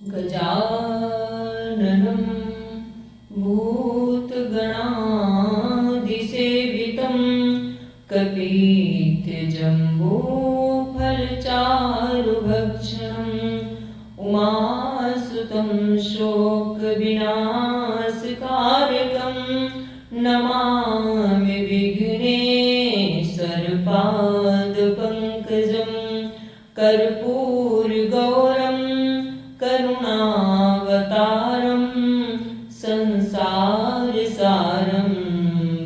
गजाननं भूतगणाधिसेवितं कपीत्यजम्बूफलचारुभक्षणम् उमासुतं शोकविनाशकारकं नमामि विघ्नेश्वरपादपङ्कजं कर्पूरगौरं करुणावतारं संसारसारं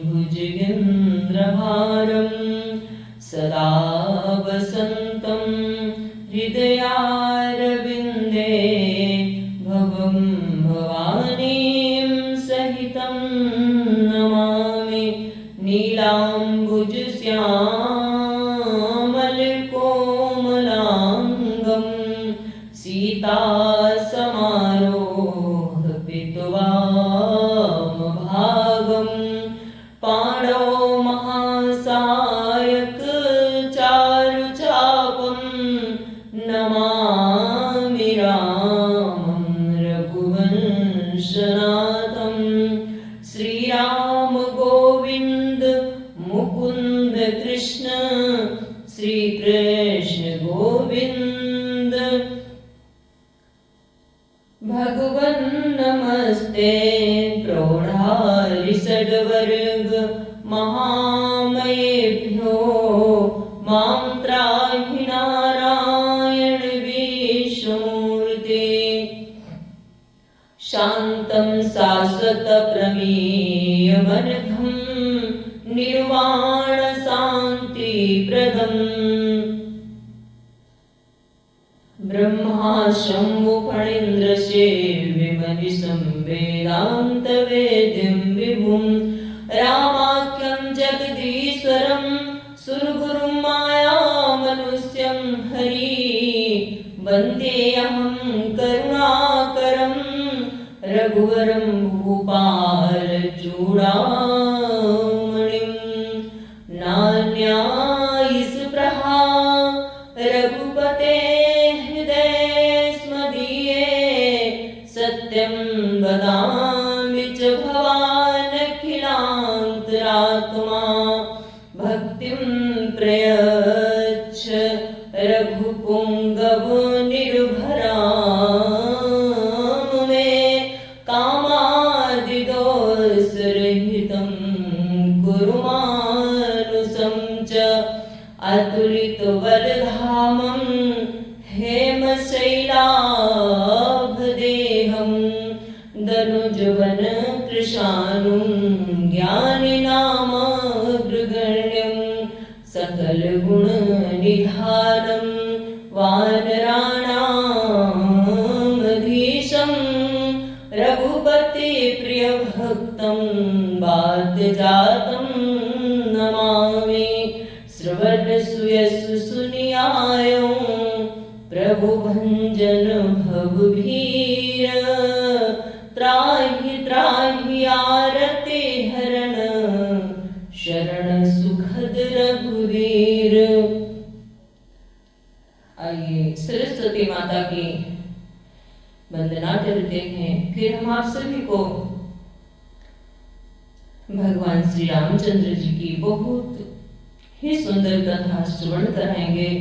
भुजगेन्द्रहारं सदा वसन्तं हृदयारविन्दे भवं भवानीं सहितं नमामि नीलाम्बुजश्यामलकोमलाङ्गं सीतासमारोहपित्वामभागं पाणौ महासायकचारुचापं नमामि रामं रघुवंशनाथं श्रीराम गोविन्द मुकुन्द कृष्ण श्रीकृष्ण गोविन्द भगवन् नमस्ते प्रौढारिषड्वर्ग महामयेभ्यो मां त्राहि नारायण विष्णुमूर्ते शान्तं शाश्वतप्रमेयमनघं निर्वाणशान्तिप्रदम् ब्रह्मा शम्भु फणीन्द्रसेव्यमनिशं वेदान्तवेद्यं विभुं रामाख्यं जगदीश्वरं सुरगुरुं मायामनुष्यं हरि वन्देऽहं करुणाकरं रघुवरं भूपालचूडामणिं नान्यायिस्पृहा रघुपते सत्यं वदामि च भवानखिलान्तरात्मा भक्तिं प्रयच्छ रघुपुङ्गवनिर्भरां मे कामादिदोषरहितं कुरु मानुषं च अतुलितबलधामं हेमशैलाभदेहं दनुजवनकृशानुं ज्ञानिनामग्रगण्यं सकलगुणनिधानं वानराणामधीशं रघुपतिप्रियभक्तं वातजातं नमामि श्रवणसुयसुसुनियायो प्रभुभञ्जन भवभीर त्राहि त्राहि आरति हरण शरण सुखद रघुवीर। आइए सरस्वती माता की वंदना करते हैं, फिर हम आप सभी को भगवान श्री रामचंद्र जी की बहुत ही सुंदर कथा श्रवण कराएंगे।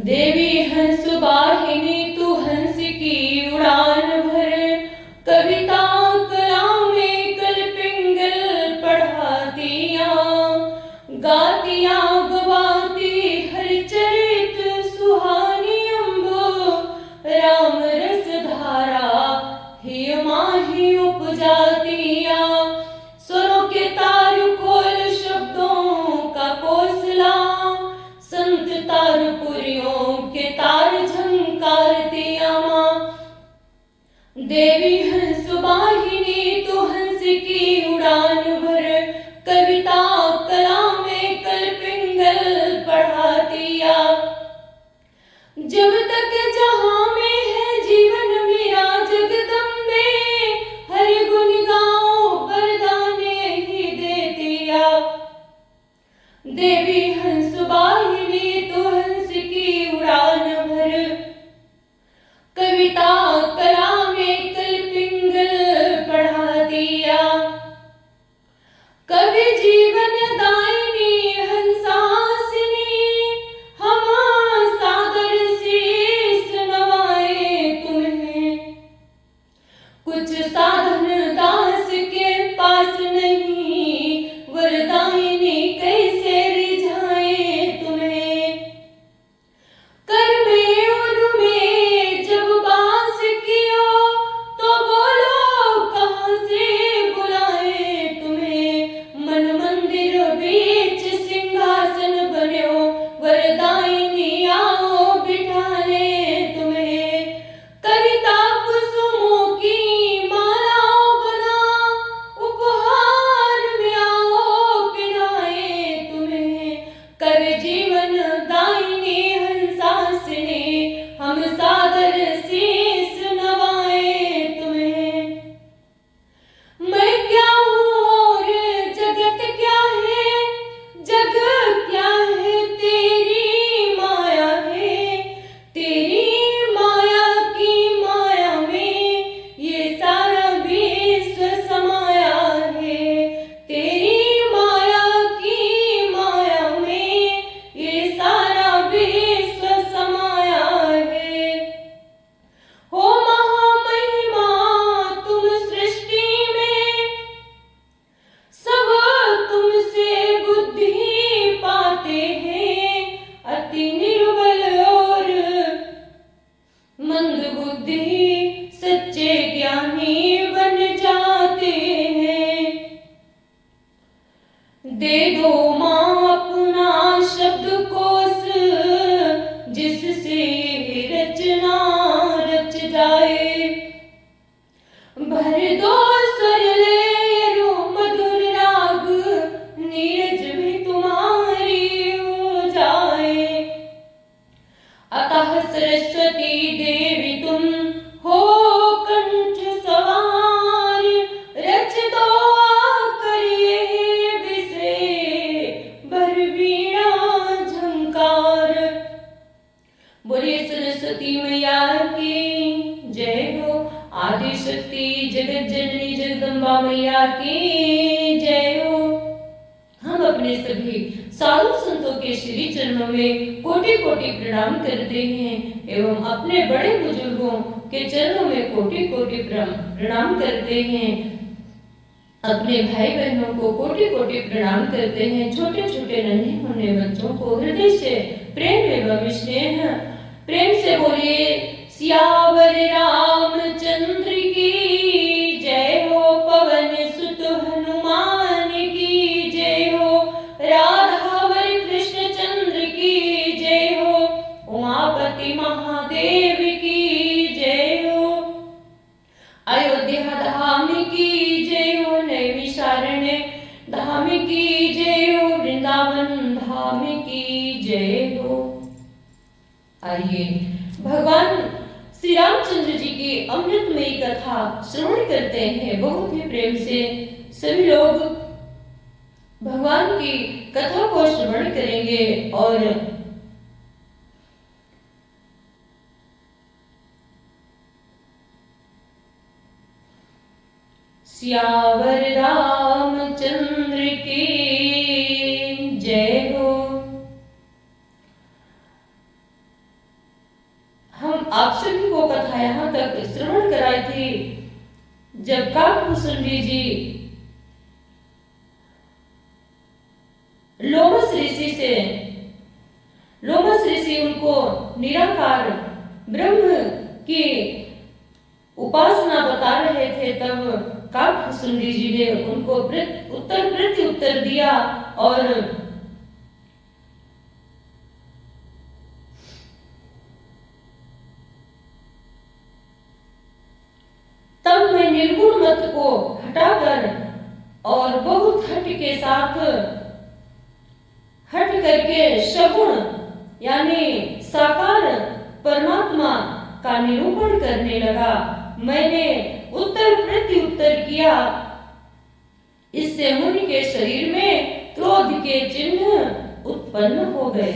देवी हंस वाहिनी तू हंस की उड़ान भर, कविता कला में कलपिंगल पढ़ातिया, गातिया गवाती हर चरित सुहानी अम्बो, राम रस धारा ही माही उपजातिया, स्वरों के तारु खोल शब्दों का कोसला, संत तारपुरियों के तार झंकारतिया माँ। देवी हंस वाहिनी तू हंस की उड़ान भर, कविता कला में कलपिंगल पढ़ातिया, जब तक जहाँ में है जीवन मेरा जगदम्बे, हरि गुण गाओ वरदान ही देतिया। देवी हंस वाहिनी तू हंस की उड़ान भर, कविता सादर शीस नवाए तुम्हें। मैं क्या हूँ और जगत क्या है, जग क्या है तेरी माया है। तेरी माया की माया में ये सारा विश्व समाया है। तेरी माया की माया में ये सारा विश्व समाया है। हो महामहिमा तुम सृष्टि में, सब तुमसे बुद्धि पाते हैं। अति निर्बल और मंद बुद्धि सच्चे ज्ञानी बन जाते हैं। दे दो माँ अपना शब्दकोश, जिससे ये रचना रच जाए। भर दो सरले मधुर राग, नीरज भी तुम्हारी हो जाए। अतः सरस्वती देवी तुम हो कंठ सवार, रच दो आकर ये विषय भर वीणा झंकार। बोलिए सरस्वती मैया की जय हो। आदि शक्ति जगत जननी जगदम्बा मैया की जय हो। हम अपने सभी साधु संतों के श्री चरणों में कोटि कोटि प्रणाम करते हैं एवं अपने बड़े बुजुर्गों के चरणों में कोटि कोटि प्रणाम करते हैं। अपने भाई बहनों को कोटि कोटि प्रणाम करते हैं। छोटे छोटे नन्हे मुन्ने बच्चों को हृदय से प्रेम एवं स्नेह। प्रेम से बोलिए सियावर रामचंद्र की जय हो। पवन सुत हनुमान की जय हो। राधावर कृष्ण चंद्र की जय हो। उमापति महादेव की जय हो। अयोध्या धाम की जय हो। नैमिषारण्य धाम की जय हो। वृंदावन धाम की जय हो। आइए भगवान श्री रामचंद्र जी की अमृतमयी कथा श्रवण करते हैं बहुत ही प्रेम से। सभी लोग भगवान की कथा को श्रवण करेंगे और सियावर रामचंद्र की जय हो। हम आप सभी को कथा यहाँ तक श्रवण कराई थी जब काकभूषण जी लोमस ऋषि उनको निराकार ब्रह्म की उपासना बता रहे थे। तब काकभूषण जी ने उनको उत्तर प्रत्युत्तर दिया और तब मैं निर्गुण मत को हटाकर और बहुत हट के साथ हट करके सगुण यानी साकार परमात्मा का निरूपण करने लगा। मैंने उत्तर प्रत्युत्तर किया। इससे मुनि के शरीर में क्रोध के चिन्ह उत्पन्न हो गए।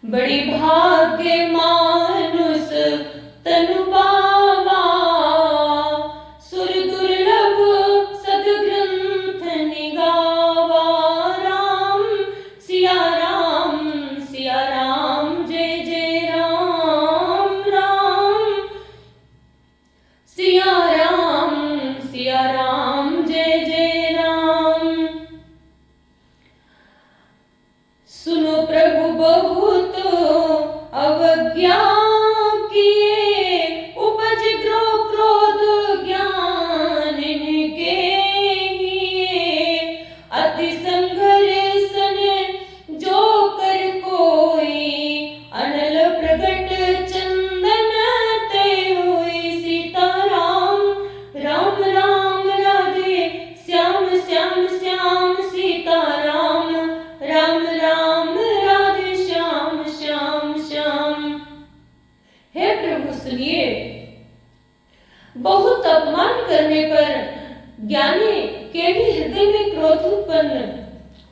बड़ी भाग्य मानुष तनु पावा, सुर दुर्लभ सदग्रंथ निगावा। राम सिया राम जय जय राम। राम सिया राम जय जय राम। सुनो प्रभु बहुत अवज्ञा किए, उपज क्रोध ज्ञान के हिए। अति संघर्षण जो कर कोई, अनल प्रगट चंदन ते हुई। सीता राम राम राम राधे श्याम श्याम श्याम। सीता राम राम राम राधे ज्ञानी के भी हृदय में क्रोध उत्पन्न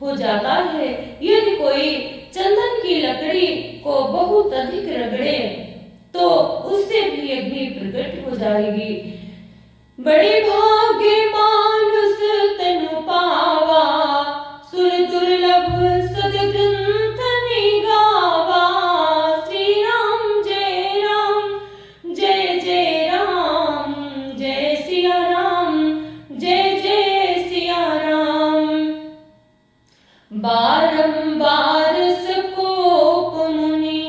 हो जाता है। यदि कोई चंदन की लकड़ी को बहुत अधिक रगड़े तो उससे भी अग्नि प्रकट हो जाएगी। बड़े भाग्य मानुष तनु पावा, सुर दुर्लभ सदग्रंथ निगावा। श्री राम जय राम जय जय राम, जय सिया राम जय जय सिया राम। बारंबार सकोप मुनि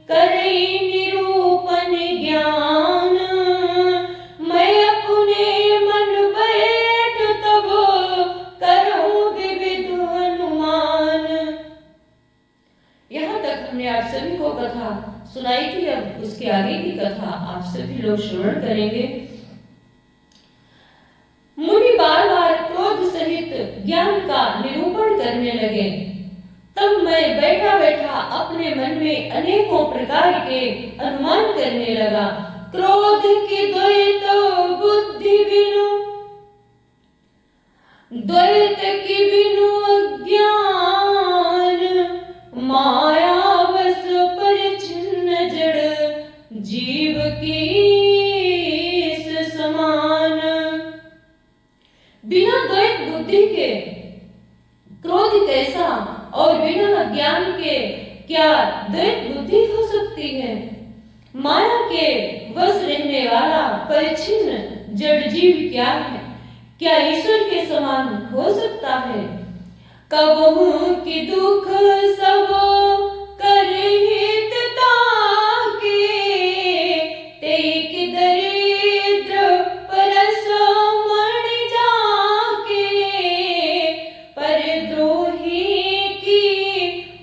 करे निरूपण ज्ञान, मैं अपने मन बैठ तब करूं विविध अनुमान। यहाँ तक हमने आप सभी को कथा सुनाई थी। अब उसके आगे की कथा आप सभी लोग श्रवण करेंगे। मुनि बार बार क्रोध सहित ज्ञान का निरूपण करने लगे। तब मैं बैठा बैठा अपने मन में अनेकों प्रकार के अनुमान करने लगा। क्रोध की द्वैत बुद्धि बिनु, द्वैत की बिनु अज्ञान, मायावश परिच्छिन्न जड़ जीव की समान। बिना द्वैत बुद्धि के क्रोध कैसा, और बिना ज्ञान के क्या द्वैत बुद्धि हो सकती है। माया के वश रहने वाला परिच्छिन्न जड़ जीव क्या है, क्या ईश्वर के समान हो सकता है। कबहू की दुख सब कर हित ताके, तेक दरिद्र परस मण जाके। पर द्रोही की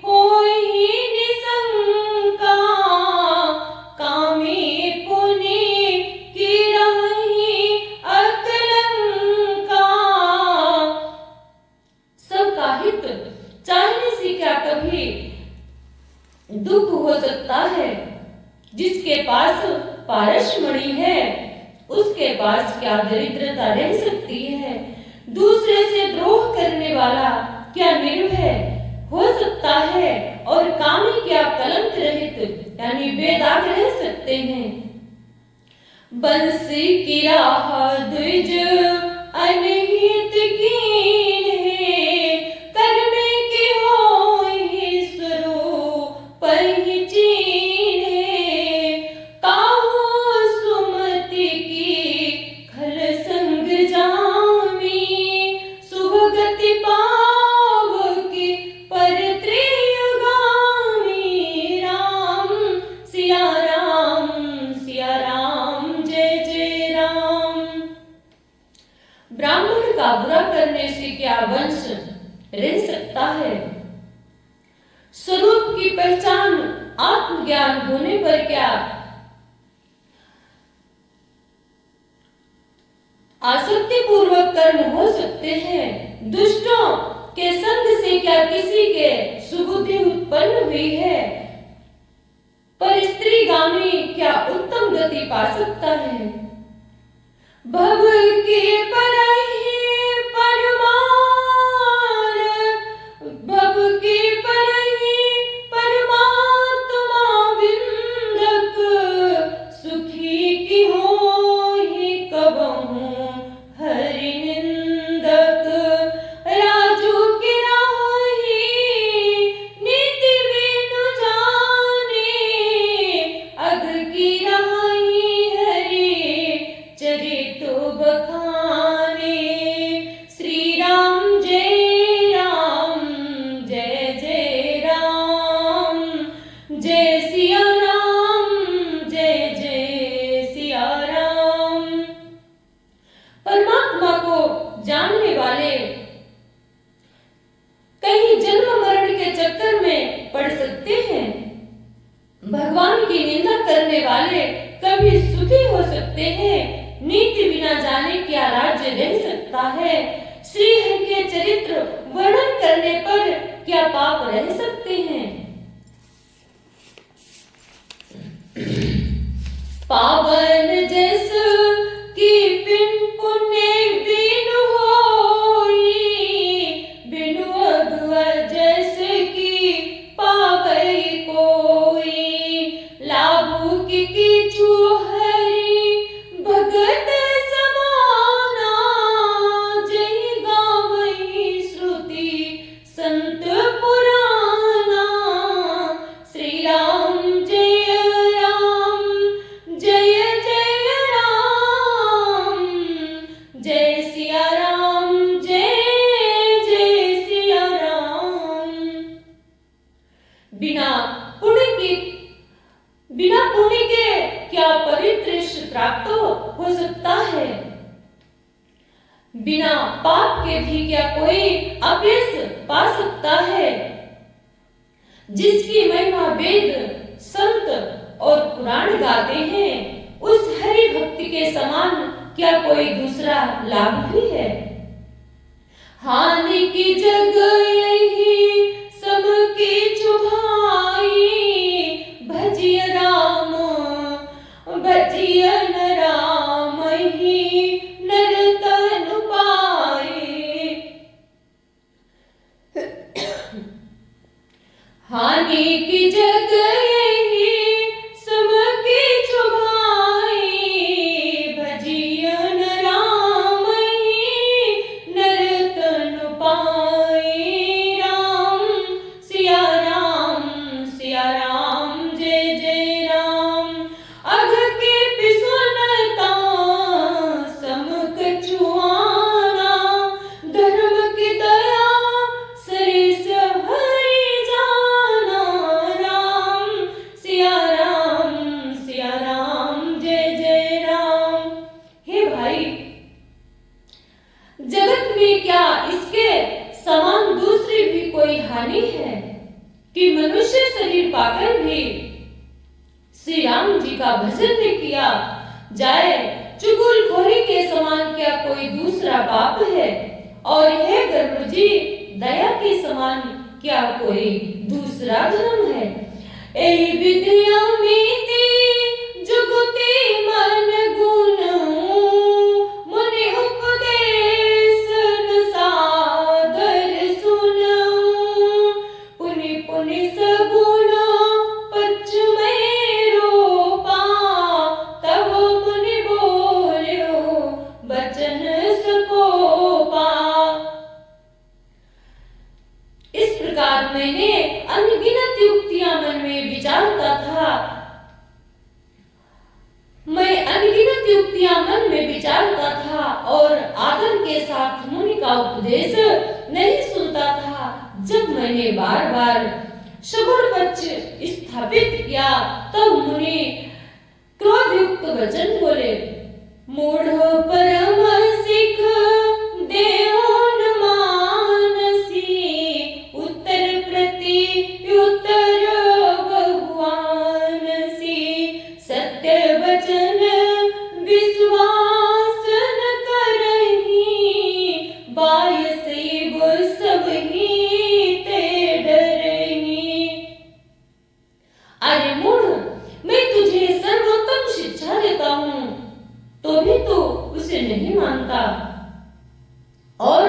होई निशंका, कामी पुनि की रही अकलंका। सबका हित चाहने से क्या कभी दुख हो सकता है। जिसके पास पारसमणि है उसके पास क्या दरिद्रता रह सकती है। दूसरे से द्रोह करने वाला क्या निर्भय हो सकता है, और कामी क्या कलंक रहित यानी बेदाग रह सकते हैं। बंसी की राह द्विज अनहित कीन है, कर्मे की होई स्वरूप पहिचीन है। काहू सुमति की खल संग जामी, सुभगति पाव की पर त्रियुगामी। राम सिया राम जय जय राम। ब्राह्मण का बुरा करने से क्या वंश रह सकता है। स्वरूप की पहचान आत्मज्ञान होने पर क्या आसक्ति पूर्वक कर्म हो सकते हैं। दुष्टों के संग से क्या किसी के सुबुद्धि उत्पन्न हुई है। पर स्त्रीगामी क्या उत्तम गति पा सकता है। भव के परहि परमार, भव के परहि परमात्मा विंदक। सुखी की होहि कबहू हरि निंदक। राजू की राही नीति बिनु जाने, अग की राही हरि चरितो बखाने। श्री राम जय जय राम, जय सिया राम जय जय सिया राम। परमात्मा को जानने वाले कहीं जन्म मरण के चक्कर में पड़ सकते हैं। भगवान की निंदा करने वाले कभी सुखी हो सकते हैं। नीति बिना जाने क्या राज्य रह सकता है। श्री हरि के चरित्र वर्णन करने पर क्या पाप रह सकते हैं। पावन जस की पिन पुण्य बिनु हो, पावै कोई, लाभु की किछु हरि भगत समाना, जय गावै श्रुति संत पुराना। श्री राम जय राम, जय जय राम, जय सिया राम, जय जय सिया राम। बिना पुण्य के क्या परितृष्ण प्राप्त हो सकता है? बिना पाप के भी क्या कोई अभ्यस पा सकता है? जिसकी महिमा वेद संत और पुराण गाते हैं, उस हरि भक्ति के समान क्या कोई दूसरा लाभ भी है? हानि की जगह यही सब किछु भाई, भजिय राम भजिय न राम ही नर तन पाए। हानि की जगह यही सब किछु भाई, भजिय न राम ही नर तन पाए। राम सिया राम, जय जय राम। अघ के पिसुनता सम कछु आना, धर्म की दया सरिस हरि जाना। राम सिया राम, जय जय राम। हे भाई, जगत में क्या इसके समान दूसरी भी कोई हानि है कि मनुष्य शरीर पाकर भी श्री राम जी का भजन न किया जाए? चुगलखोरी के समान क्या कोई दूसरा पाप है? और हे गर्भ जी, दया के समान क्या कोई दूसरा धर्म है? एहि विद्या मीति जुगति मन गुण, मुनि उपदेश न सादर सुनऊं। पुनि पुनि सगुण पक्ष में रोपा, तब मुनि बोल्यो बचन सकोपा। इस प्रकार मैंने अनगिनत युक्तियां मन में विचारता था। और आदर के साथ मुनि का उपदेश नहीं सुनता था। जब मैंने बार बार सगुण पक्ष स्थापित किया, तब मुनि क्रोधयुक्त वचन बोले, मूढ़ परम सिख देहो न मानसी, उत्तर प्रति उत्तर बहुआनसी। सत्य वचन विश्वास न करही, बायसैब सबही ते डरही। अरे मूढ़, मैं तुझे सर्वोत्तम शिक्षा देता हूँ, तो भी तो उसे नहीं मानता और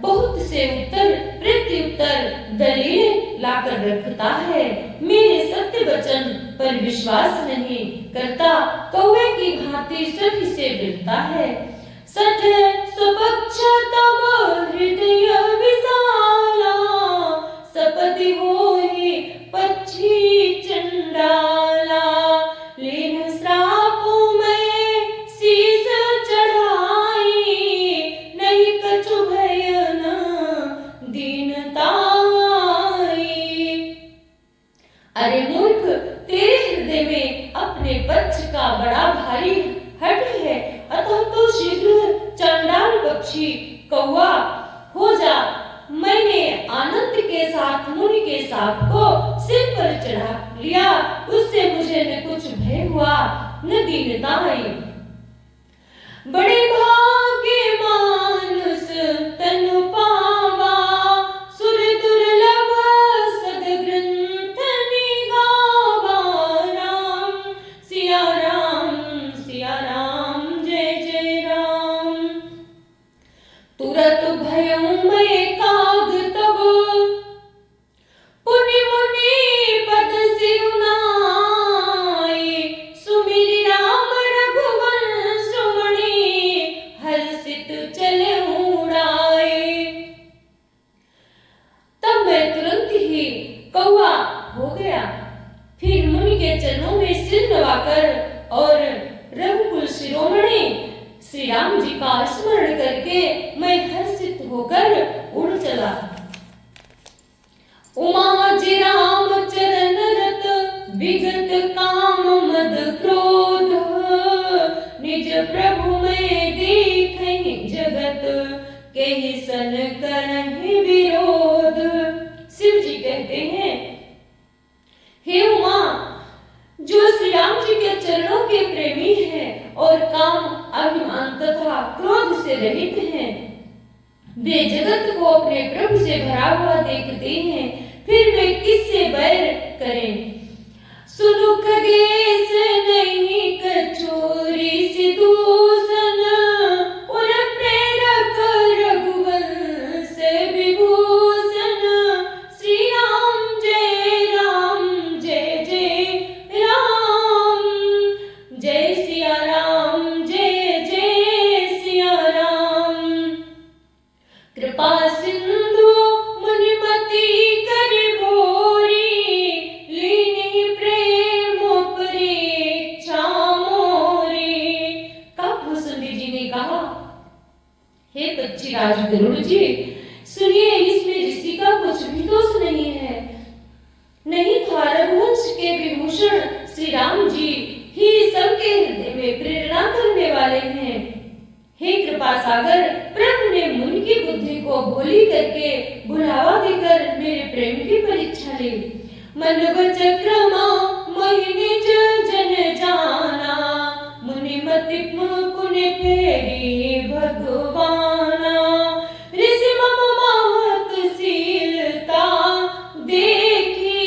बहुत से उत्तर प्रत्युत्तर दलीलें लाकर रखता है। मेरे सत्य वचन पर विश्वास नहीं करता, कौवे की भांति सभी से डरता है। सठ स्वपक्ष तब हृदय विशाला, सपदि होहि पक्षी चंडाला। लीन श्राप में शीस चढ़ाई, नहीं कछु भय न दीनताई। अरे मूर्ख, तेरे हृदय में अपने पक्ष का बड़ा भारी हट है, अतः तो शीघ्र चंडाल पक्षी कौवा हो जा। मैंने आनंद के साथ मुनि के साप को सिर पर चढ़ा लिया, उससे मुझे न कुछ भय हुआ न दीनता आई। बड़े भाग्य मानुष तनु पावा, सुर दुर्लभ सद्ग्रंथ निगावा। राम सिया राम, जय जय राम। तुरत भयं मैं काग तब, पुनि मुनि चरणों में सिर नवाकर और रघुकुल शिरोमणि श्री राम जी का स्मरण करके मैं हर्षित होकर उड़ चला। उमा जी राम चरण रत विगत काम मद क्रोध, निज प्रभु में देखहि जगत केहि सन करहि विरोध। शिव जी कहते हैं, हे उमा, जो श्री राम जी के चरणों के प्रेमी हैं और काम अभिमान तथा क्रोध से रहित हैं, वे जगत को अपने प्रभु से भरा हुआ देखते हैं, फिर वे किससे बैर करें। सुनु खगेश नहीं कछोरी से दूषण, और प्रेरक रघुवंश विभूषण। श्री राम जय राम जय जय राम, जय सिया राम जय जय सिया राम। कृपा सिंधु मुनिमति कर भोरी, लीनी प्रेम परीक्षा मोरी। काकभूषण जी ने कहा, हे पक्षीराज गरुड़ जी, सुनिए, इसमें ऋषि का कुछ भी दोष नहीं है। नहीं था, रघुवंश के विभूषण श्री राम जी ही सबके हृदय में प्रेरणा करने वाले हैं। हे कृपा सागर, प्रभु ने मुनि की बुद्धि को भोली करके बुलावा देकर मेरे प्रेम की परीक्षा ली। मनव चक्रमा मोहिनी जन जाना, मुनि मति पुनि फेरी भगवाना। ऋषि मम महत्शीलता देखी,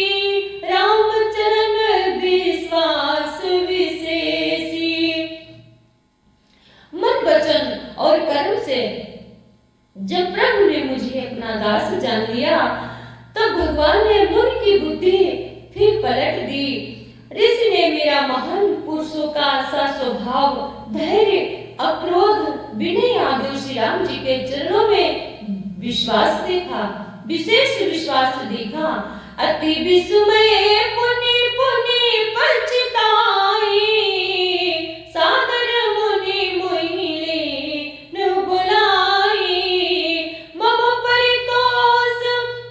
राम चरण विश्वास विशेषी। मन वचन और कर्म से जब प्रभु ने मुझे अपना दास जान लिया, तब भगवान ने मुनि की बुद्धि फिर पलट दी। ऋषि ने मेरा महान पुरुषों का सा स्वभाव, धैर्य, अक्रोध, विनय आदि श्री राम जी के चरणों में विश्वास देखा, विशेष विश्वास देखा। अति विस्मय पुनि पुनि पछताई, सादर मुनि मोहिले न बुलाई। मम परितोष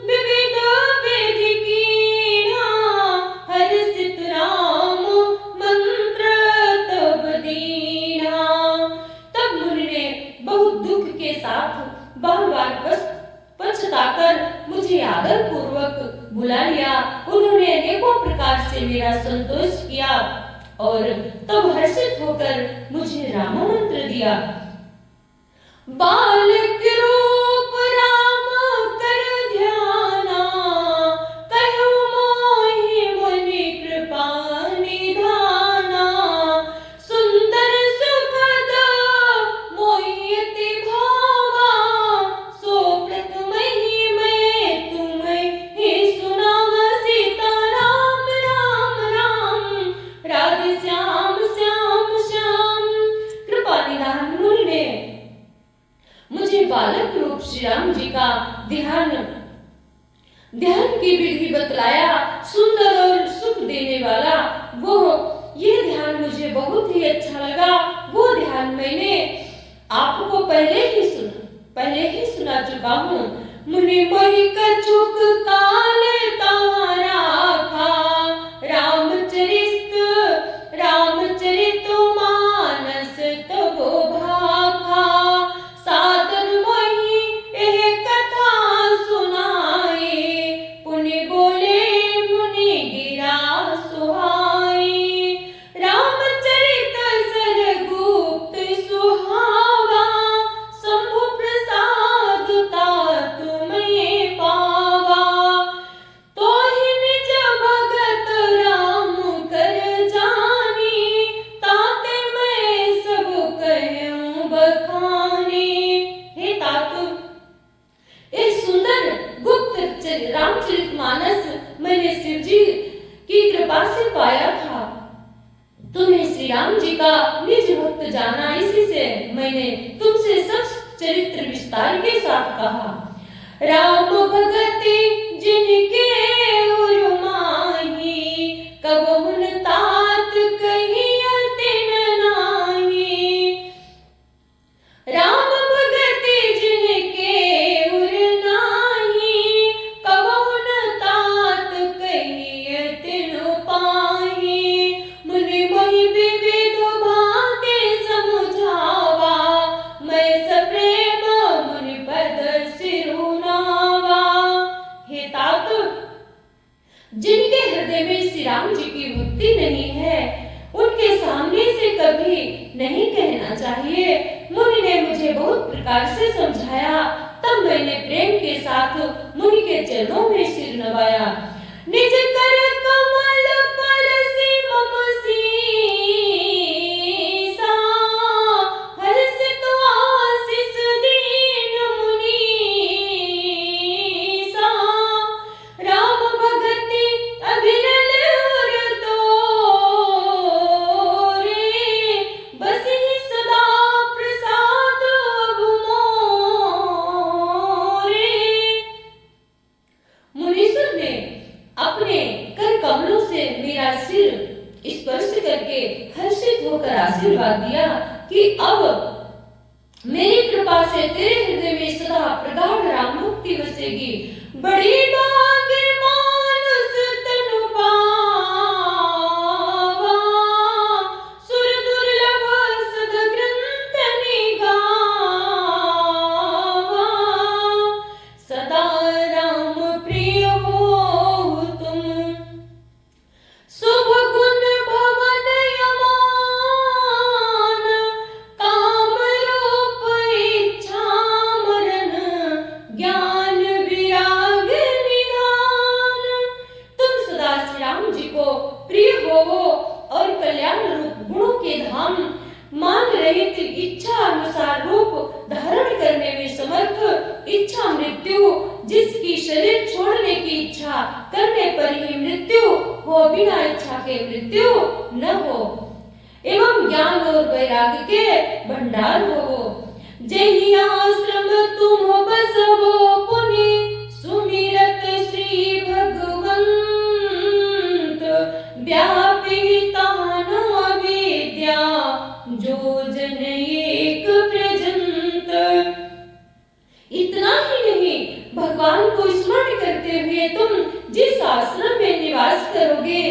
विविध विधि कीन्हा, हर्षित राम मंत्र तब दीन्हा। तब मुनि ने बहुत दुख के साथ बार बार पछताकर मुझे आदर पूर्वक बुला लिया। उन्होंने अनेकों प्रकार से मेरा संतोष किया और तब हर्षित होकर मुझे राम मंत्र दिया। बालक रूप राम कर ध्याना, कहु मोहि मुनि कृपा निधाना। सुंदर सुखद मोहियति भावा, सो प्रथमहि मैं तुम्हें सुनाव। सीता राम राम राम, राधे श्याम श्याम श्याम। कृपा निधान मुनि ने मुझे बालक रूप श्री राम जी का ध्यान की विधि बतलाया। सुंदर और सुख देने वाला वो ये ध्यान मुझे बहुत ही अच्छा लगा। वो ध्यान मैंने आपको पहले ही सुना चुका हूँ। मुनि मोहि कछुक काल तारा खा, रामचरित मानस तबो भाखा। सादर मोहि एह कथा सुनाए, पुनि बोले मुनि गिरा सुहाई। रामचरित सरगुप्त सुहावा, शंभु प्रसाद तात में पावा। तो ही निज भगत राम कर जानी, ताते मैं सब कहूं बखानी। हे तातु, एक सुंदर गुप्त रामचरितमानस मैंने शिव जी की कृपा से पाया था। तुम्हें श्री राम जी का निज भक्त जाना, इसी से मैंने तुमसे सब चरित्र विस्तार के साथ कहा। राम भगति जिनके उर माही, कबहुन ता राम जी की भक्ति नहीं है उनके सामने से कभी नहीं कहना चाहिए। मुनि ने मुझे बहुत प्रकार से समझाया, तब मैंने प्रेम के साथ मुनि के चरणों में सिर नवाया। निज कर कमल परसि मम सीसा, हर्षित आशीष दीन मुनीसा। राम भगति अविरल उर तोरे, बसिहि सदा प्रसाद अब मोरे। मुनीश्वर ने अपने कर कमलों से मेरा सिर स्पर्श करके हर्षित होकर आशीर्वाद दिया कि अब मेरी कृपा से तेरे हृदय में सदा प्रगाढ़ राम भक्ति बसेगी। बड़ी भाग्य मानुष तनु पावा, सुर दुर्लभ सद ग्रंथ निगावा। सदा राम प्रिय हो तुम, शुभ गुण भवन यमान। काम रूप इच्छा मरण, ज्ञान विराग निधान। तुम सदा श्री राम जी को प्रिय होवो और कल्याण रूप गुणों के धाम, मान रहित इच्छा अनुसार रूप धारण करने में समर्थ, इच्छा मृत्यु, जिसकी शरीर छोड़ने की इच्छा करने पर ही मृत्यु हो, बिना इच्छा के मृत्यु न हो, एवं ज्ञान और वैराग्य के भंडार हो। जेहि आश्रम तुम बसवो पुनि, सुमिरत श्री भगवंत। व्यापी तान अविद्या, जो जन एक प्रजंत। इतना ही नहीं, भगवान को स्मरण करते हुए तुम जिस आश्रम में निवास करोगे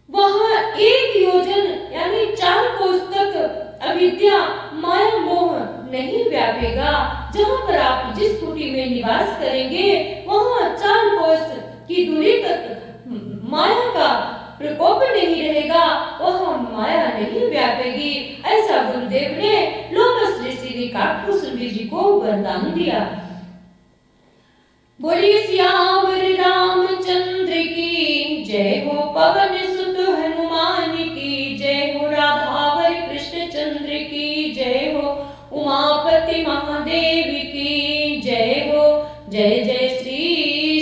वहां 1 योजन यानी 4 कोस तक अविद्या माया मोह नहीं व्यापेगा। जहां पर आप जिस कुटी में निवास करेंगे वहां 4 कोस की दूरी तक माया का प्रकोप नहीं रहेगा, वहां माया नहीं व्यापेगी। ऐसा गुरुदेव ने लोमस ऋषि ने काकभूषण जी को वरदान दिया। बोलिए सियावर रामचंद्र की जय हो, पवन सुत हनुमान की जय हो, राधावर कृष्ण चंद्र की जय हो, उमापति महादेव की जय हो। जय जय श्री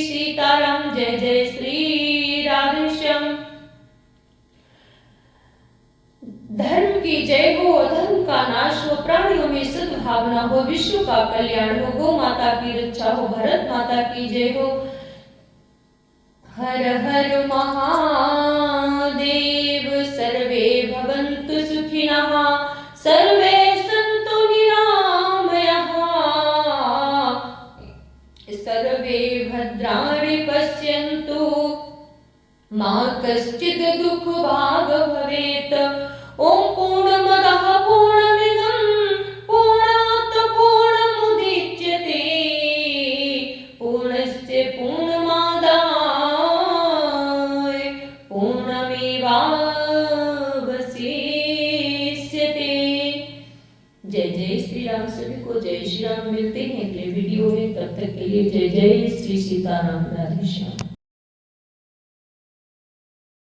सीताराम, जय जय श्री राधेश्याम। धर्म की जय हो, धर्म का नाश हो, प्राणियों में सद्भावना हो, विश्व का कल्याण हो, गौ माता की रक्षा हो, भारत माता की जय हो। हर हर महादेव, सर्वे भवन्तु सुखिनः, सर्वे सन्तु निरामयाः, सर्वे भद्राणि पश्यन्तु, मा कश्चित् दुःखभाग् भवेत्। ओम पूर्णमदः पूर्णमिदं पूर्णात् पूर्णमुदच्यते, पूर्णस्य पूर्णमादाय पूर्णमेवावशिष्यते। जय जय श्री राम। सभी को जय श्री राम। मिलते हैं अगले वीडियो में, तब तक के लिए जय जय श्री सीताराम, राधे श्याम।